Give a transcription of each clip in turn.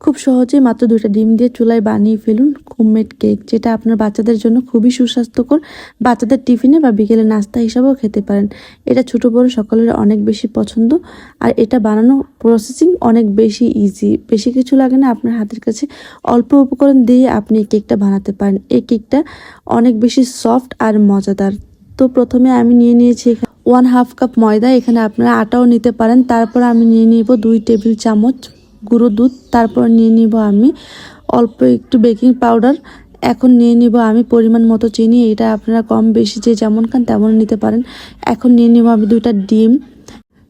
খুব সহজে মাত্র 2টা ডিম দিয়ে চুলায় বানিয়ে ফেলুন হোমমেড কেক, যেটা আপনার বাচ্চাদের জন্য খুবই সুস্বাস্থ্যকর। বাচ্চাদের টিফিনে বা বিকেলে নাস্তা হিসাবেও খেতে পারেন। এটা ছোট বড় সকলের অনেক বেশি পছন্দ। আর এটা বানানো প্রসেসিং অনেক বেশি ইজি, বেশি কিছু লাগে না। আপনার হাতের কাছে অল্প উপকরণ দিয়ে আপনি এই কেকটা বানাতে পারেন। এই কেকটা অনেক বেশি সফট আর মজাদার। তো প্রথমে আমি নিয়ে নিয়েছি 1/2 কাপ ময়দা। এখানে আপনারা আটাও নিতে পারেন। তারপর আমি নিয়ে নিব 2 টেবিল চামচ গুঁড়ো দুধ। তারপর নিয়ে নিব আমি অল্প একটু বেকিং পাউডার। এখন নিয়ে নিব আমি পরিমাণ মতো চিনি। এটা আপনারা কম বেশি যে যেমন খান তেমন নিতে পারেন। এখন নিয়ে নিব আমি 2টা ডিম।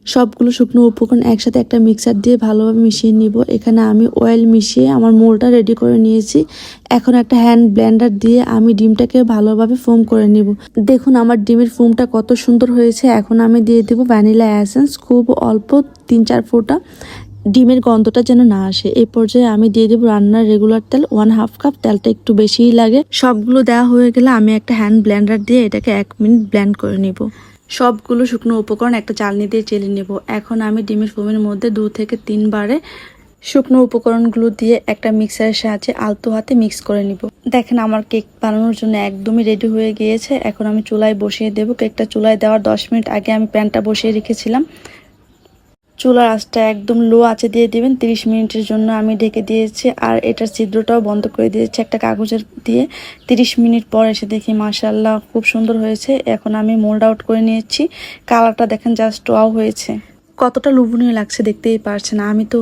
সবগুলো শুকনো উপকরণ একসাথে একটা মিক্সার দিয়ে ভালোভাবে মিশিয়ে নিব। এখানে আমি অয়েল মিশিয়ে আমার মোলটা রেডি করে নিয়েছি। এখন একটা হ্যান্ড ব্লেন্ডার দিয়ে আমি ডিমটাকে ভালোভাবে ফোম করে নিব। দেখুন আমার ডিমের ফোমটা কত সুন্দর হয়েছে। এখন আমি দিয়ে দেব ভ্যানিলা এসেন্স, খুব অল্প 3-4 ফোঁটা। ডিমের গন্ধটা যেন না আসে। এই পর্যায়ে আমি দিয়ে দেবো রান্নার রেগুলার তেল 1/2 কাপ। তেলটা একটু বেশিই লাগে। সবগুলো দেওয়া হয়ে গেলে আমি একটা হ্যান্ড ব্লেন্ডার দিয়ে এটাকে 1 মিনিট ব্লেন্ড করে নিব। সবগুলো শুকনো উপকরণ একটা চালনি দিয়ে চেলে নেব। এখন আমি ডিমের ফোমের মধ্যে 2 থেকে 3 বারে শুকনো উপকরণগুলো দিয়ে একটা মিক্সারের সাহায্যে আলতো হাতে মিক্স করে নিব। দেখেন আমার কেক বানানোর জন্য একদমই রেডি হয়ে গিয়েছে। এখন আমি চুলায় বসিয়ে দেব। কেকটা চুলায় দেওয়ার 10 মিনিট আগে আমি প্যানটা বসিয়ে রেখেছিলাম। চুলার আঁচটা একদম লো আঁচে দিয়ে দিবেন। 30 মিনিটের জন্য আমি ঢেকে দিয়েছি। আর এটার ছিদ্রটাও বন্ধ করে দিয়েছি একটা কাগজের দিয়ে। 30 মিনিট পর এসে দেখি মাশাআল্লাহ খুব সুন্দর হয়েছে। এখন আমি মোল্ড আউট করে নিয়েছি। কালারটা দেখেন জাস্ট ওয়াও হয়েছে। কতটা লোভনীয় লাগছে দেখতেই পারছেন। আমি তো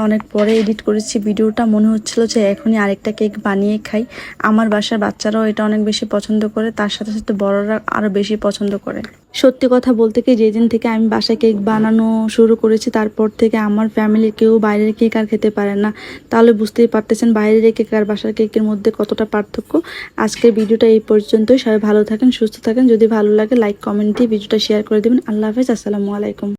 অনেক পরে এডিট করেছি ভিডিওটা। মনে হচ্ছিল যে এখনই আরেকটা কেক বানিয়ে খাই। আমার বাসার বাচ্চারাও এটা অনেক বেশি পছন্দ করে, তার সাথে সাথে বড়রা আরও বেশি পছন্দ করে। সত্যি কথা বলতে কি, যেদিন থেকে আমি বাসায় কেক বানানো শুরু করেছি তারপর থেকে আমার ফ্যামিলির কেউ বাইরের কেক আর খেতে পারে না। তাহলে বুঝতেই পারতেছেন বাইরের কেক আর বাসার কেকের মধ্যে কতটা পার্থক্য। আজকের ভিডিওটা এই পর্যন্তই। সবাই ভালো থাকেন, সুস্থ থাকেন। যদি ভালো লাগে লাইক কমেন্ট দিয়ে ভিডিওটা শেয়ার করে দেবেন। আল্লাহ হাফেজ, আসসালামু আলাইকুম।